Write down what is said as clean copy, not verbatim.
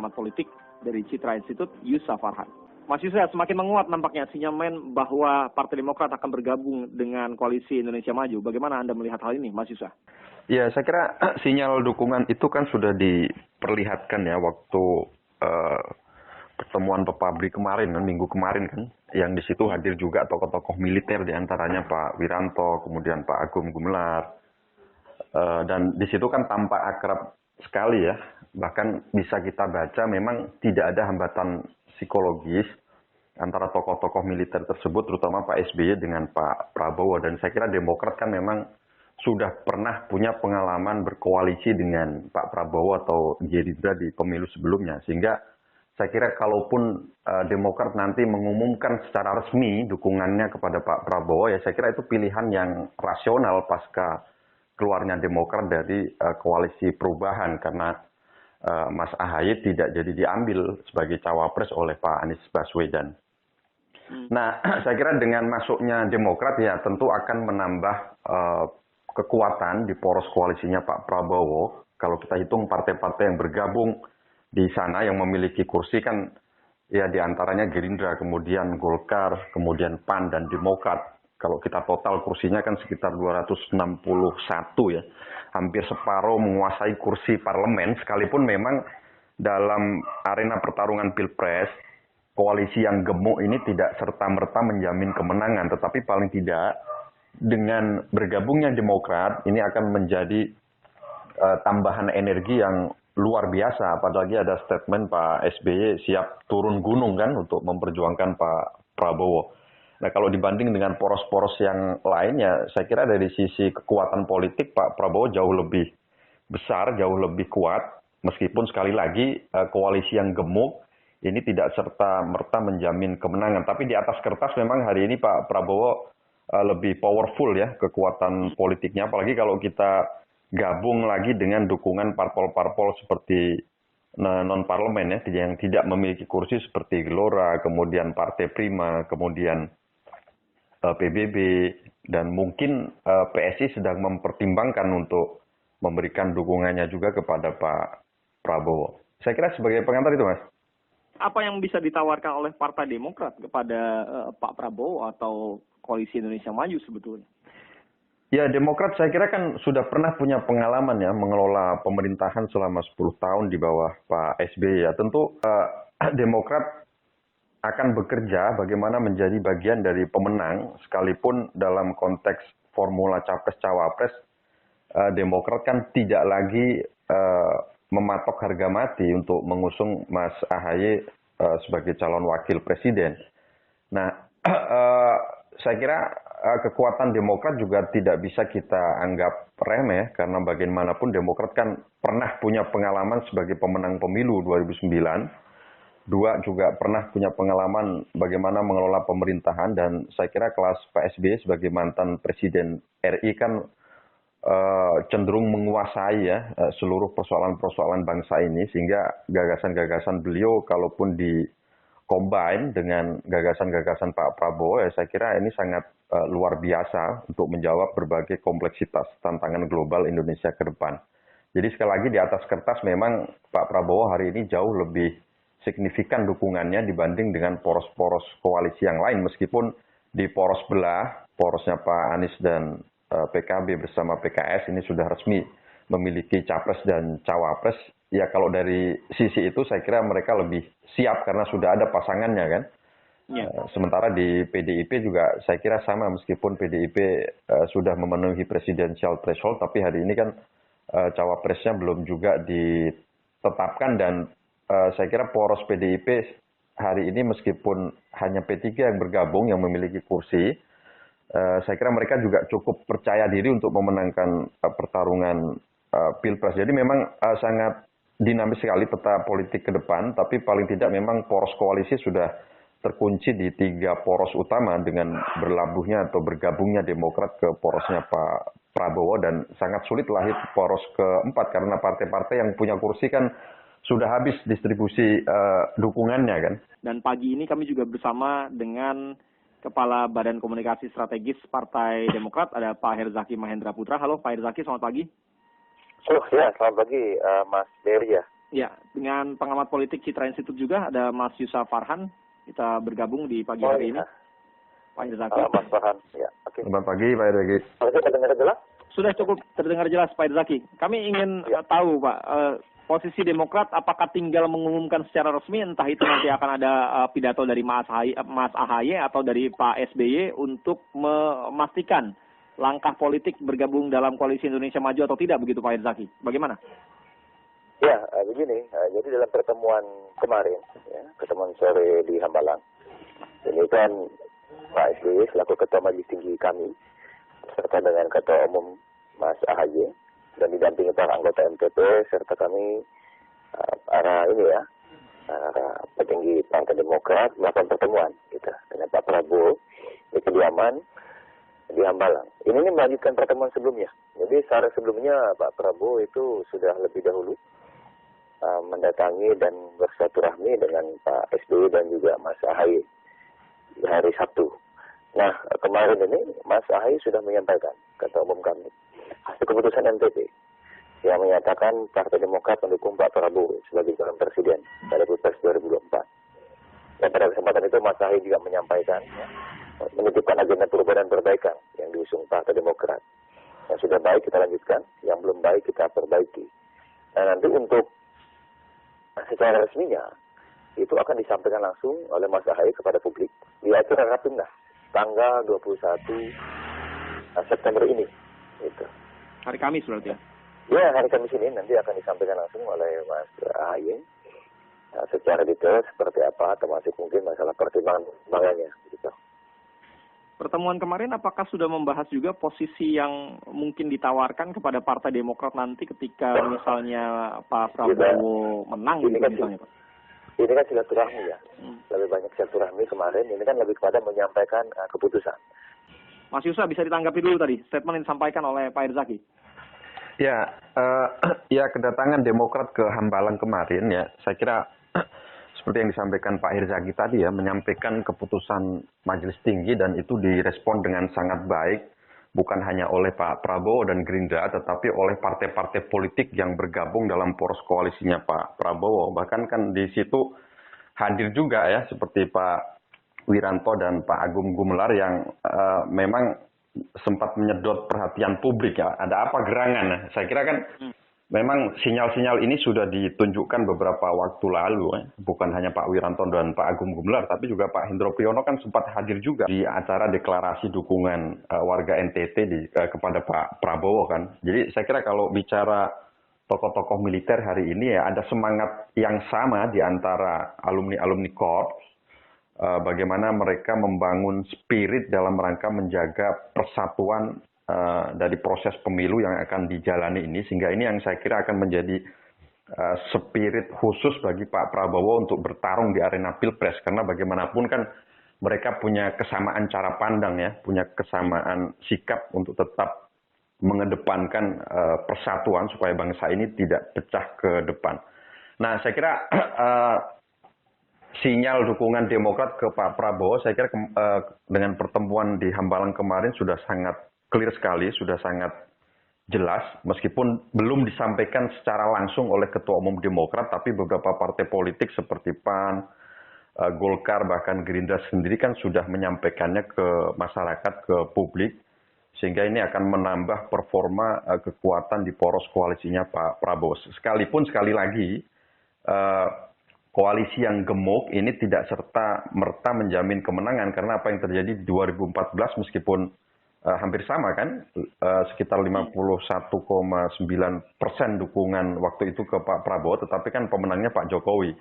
pengamat politik dari Citra Institute, Yusuf Farhan. Mas Yusuf, semakin menguat nampaknya sinyalemen bahwa Partai Demokrat akan bergabung dengan Koalisi Indonesia Maju. Bagaimana Anda melihat hal ini, Mas Yusuf? Ya, saya kira sinyal dukungan itu kan sudah diperlihatkan ya waktu pertemuan Pepabri kemarin kan, minggu kemarin kan, yang di situ hadir juga tokoh-tokoh militer, diantaranya Pak Wiranto, kemudian Pak Agung Gumelar, dan di situ kan tampak akrab sekali ya. Bahkan bisa kita baca memang tidak ada hambatan psikologis antara tokoh-tokoh militer tersebut, terutama Pak SBY dengan Pak Prabowo. Dan saya kira Demokrat kan memang sudah pernah punya pengalaman berkoalisi dengan Pak Prabowo atau Gerindra di pemilu sebelumnya. Sehingga saya kira kalaupun Demokrat nanti mengumumkan secara resmi dukungannya kepada Pak Prabowo, ya saya kira itu pilihan yang rasional pasca keluarnya Demokrat dari koalisi perubahan, karena Mas AHY tidak jadi diambil sebagai cawapres oleh Pak Anies Baswedan. Nah, saya kira dengan masuknya Demokrat ya tentu akan menambah kekuatan di poros koalisinya Pak Prabowo. Kalau kita hitung partai-partai yang bergabung di sana yang memiliki kursi kan ya diantaranya Gerindra, kemudian Golkar, kemudian PAN dan Demokrat. Kalau kita total kursinya kan sekitar 261 ya. Hampir separuh menguasai kursi parlemen, sekalipun memang dalam arena pertarungan Pilpres, koalisi yang gemuk ini tidak serta-merta menjamin kemenangan. Tetapi paling tidak dengan bergabungnya Demokrat, ini akan menjadi tambahan energi yang luar biasa. Apalagi ada statement Pak SBY siap turun gunung kan untuk memperjuangkan Pak Prabowo. Nah, kalau dibanding dengan poros-poros yang lainnya, saya kira dari sisi kekuatan politik Pak Prabowo jauh lebih besar, jauh lebih kuat. Meskipun sekali lagi koalisi yang gemuk ini tidak serta-merta menjamin kemenangan. Tapi di atas kertas memang hari ini Pak Prabowo lebih powerful ya kekuatan politiknya. Apalagi kalau kita gabung lagi dengan dukungan parpol-parpol seperti non-parlemen ya, yang tidak memiliki kursi seperti Gelora, kemudian Partai Prima, kemudian PBB, dan mungkin PSI sedang mempertimbangkan untuk memberikan dukungannya juga kepada Pak Prabowo. Saya kira sebagai pengantar itu, Mas. Apa yang bisa ditawarkan oleh Partai Demokrat kepada Pak Prabowo atau Koalisi Indonesia Maju sebetulnya? Ya, Demokrat saya kira kan sudah pernah punya pengalaman ya mengelola pemerintahan selama 10 tahun di bawah Pak SBY ya. Tentu Demokrat akan bekerja bagaimana menjadi bagian dari pemenang, sekalipun dalam konteks formula capres-cawapres, Demokrat kan tidak lagi mematok harga mati untuk mengusung Mas AHY sebagai calon wakil presiden. Nah, saya kira kekuatan Demokrat juga tidak bisa kita anggap remeh, karena bagaimanapun Demokrat kan pernah punya pengalaman sebagai pemenang pemilu 2009. Dua, juga pernah punya pengalaman bagaimana mengelola pemerintahan, dan saya kira kelas Pak SBY sebagai mantan Presiden RI kan cenderung menguasai ya seluruh persoalan-persoalan bangsa ini, sehingga gagasan-gagasan beliau kalaupun di-combine dengan gagasan-gagasan Pak Prabowo ya saya kira ini sangat luar biasa untuk menjawab berbagai kompleksitas tantangan global Indonesia ke depan. Jadi sekali lagi di atas kertas memang Pak Prabowo hari ini jauh lebih signifikan dukungannya dibanding dengan poros-poros koalisi yang lain, meskipun di poros belah, porosnya Pak Anies dan PKB bersama PKS ini sudah resmi memiliki capres dan cawapres. Ya kalau dari sisi itu saya kira mereka lebih siap karena sudah ada pasangannya kan. Ya. Sementara di PDIP juga saya kira sama, meskipun PDIP sudah memenuhi presidensial threshold, tapi hari ini kan cawapresnya belum juga ditetapkan, dan saya kira poros PDIP hari ini meskipun hanya P3 yang bergabung yang memiliki kursi, saya kira mereka juga cukup percaya diri untuk memenangkan pertarungan Pilpres. Jadi memang sangat dinamis sekali peta politik ke depan, tapi paling tidak memang poros koalisi sudah terkunci di 3 poros utama dengan berlabuhnya atau bergabungnya Demokrat ke porosnya Pak Prabowo, dan sangat sulit lahir poros keempat karena partai-partai yang punya kursi kan sudah habis distribusi dukungannya kan. Dan pagi ini kami juga bersama dengan Kepala Badan Komunikasi Strategis Partai Demokrat, ada Pak Herzaki Mahendra Putra. Halo Pak Herzaki, selamat pagi. Ya, selamat pagi Mas Dery ya. Ya, dengan pengamat politik Citra Institute juga ada Mas Yusuf Farhan. Kita bergabung di pagi hari ini. Pak Irzaki. Mas Farhan, ya. Oke. Selamat pagi, Pak Irzaki. Terdengar jelas? Sudah cukup terdengar jelas, Pak Irzaki. Kami ingin tahu, Pak, posisi Demokrat apakah tinggal mengumumkan secara resmi, entah itu nanti akan ada pidato dari Mas AHY atau dari Pak SBY untuk memastikan langkah politik bergabung dalam koalisi Indonesia Maju atau tidak, begitu Pak Irzaki? Bagaimana? Ya, begini. Jadi dalam pertemuan kemarin, ya, pertemuan sore di Hambalang, ini kan Pak SBY selaku Ketua Majelis Tinggi kami, serta dengan Ketua Umum Mas AHY, dan didampingi para anggota MTP, serta kami para petinggi Partai Demokrat melakukan pertemuan gitu, dengan Pak Prabowo di kediaman di Hambalang. Ini melanjutkan pertemuan sebelumnya. Jadi sehari sebelumnya Pak Prabowo itu sudah lebih dahulu mendatangi dan bersilaturahmi dengan Pak SBY dan juga Mas AHY di hari Sabtu. Nah, kemarin ini Mas AHY sudah menyampaikan, Ketua Umum kami, hasil keputusan MTP yang menyatakan Partai Demokrat mendukung Pak Prabowo sebagai calon presiden pada Pilpres 2024. Dan pada kesempatan itu Mas AHY juga menyampaikan, menitipkan agenda perubahan dan perbaikan yang diusung Partai Demokrat. Yang sudah baik kita lanjutkan, yang belum baik kita perbaiki. Nah, nanti untuk secara resminya itu akan disampaikan langsung oleh Mas AHY kepada publik di acara Rapimnas tanggal 21 September ini. Gitu. Hari Kamis berarti ya? Ya, hari Kamis ini nanti akan disampaikan langsung oleh Mas AHY secara detail seperti apa, termasuk mungkin masalah pertimbangannya. Gitu. Pertemuan kemarin apakah sudah membahas juga posisi yang mungkin ditawarkan kepada Partai Demokrat nanti ketika misalnya Pak Prabowo menang gitu misalnya, Pak? Ini kan silaturahmi ya. Lebih banyak silaturahmi kemarin, ini kan lebih kepada menyampaikan keputusan. Mas Yusuf bisa ditanggapi dulu tadi, statement yang disampaikan oleh Pak Irzaki. Ya, kedatangan Demokrat ke Hambalang kemarin ya, saya kira seperti yang disampaikan Pak Irzaki tadi ya, menyampaikan keputusan Majelis Tinggi dan itu direspon dengan sangat baik, bukan hanya oleh Pak Prabowo dan Gerindra, tetapi oleh partai-partai politik yang bergabung dalam poros koalisinya Pak Prabowo. Bahkan kan di situ hadir juga ya, seperti Pak Wiranto dan Pak Agung Gumelar yang memang sempat menyedot perhatian publik ya. Ada apa gerangan? Nah, saya kira kan memang sinyal-sinyal ini sudah ditunjukkan beberapa waktu lalu, bukan hanya Pak Wiranto dan Pak Agung Gumelar, tapi juga Pak Hendro Priyono kan sempat hadir juga di acara deklarasi dukungan warga NTT kepada Pak Prabowo kan. Jadi saya kira kalau bicara tokoh-tokoh militer hari ini ya ada semangat yang sama di antara alumni-alumni Korps, bagaimana mereka membangun spirit dalam rangka menjaga persatuan dari proses pemilu yang akan dijalani ini, sehingga ini yang saya kira akan menjadi spirit khusus bagi Pak Prabowo untuk bertarung di arena Pilpres, karena bagaimanapun kan mereka punya kesamaan cara pandang ya, punya kesamaan sikap untuk tetap mengedepankan persatuan supaya bangsa ini tidak pecah ke depan. Nah, saya kira sinyal dukungan Demokrat ke Pak Prabowo, saya kira dengan pertemuan di Hambalang kemarin sudah sangat clear sekali, sudah sangat jelas, meskipun belum disampaikan secara langsung oleh Ketua Umum Demokrat, tapi beberapa partai politik seperti PAN, Golkar, bahkan Gerindra sendiri kan sudah menyampaikannya ke masyarakat, ke publik, sehingga ini akan menambah performa kekuatan di poros koalisinya Pak Prabowo. Sekalipun sekali lagi, koalisi yang gemuk ini tidak serta-merta menjamin kemenangan, karena apa yang terjadi di 2014 meskipun hampir sama kan, sekitar 51,9% dukungan waktu itu ke Pak Prabowo, tetapi kan pemenangnya Pak Jokowi.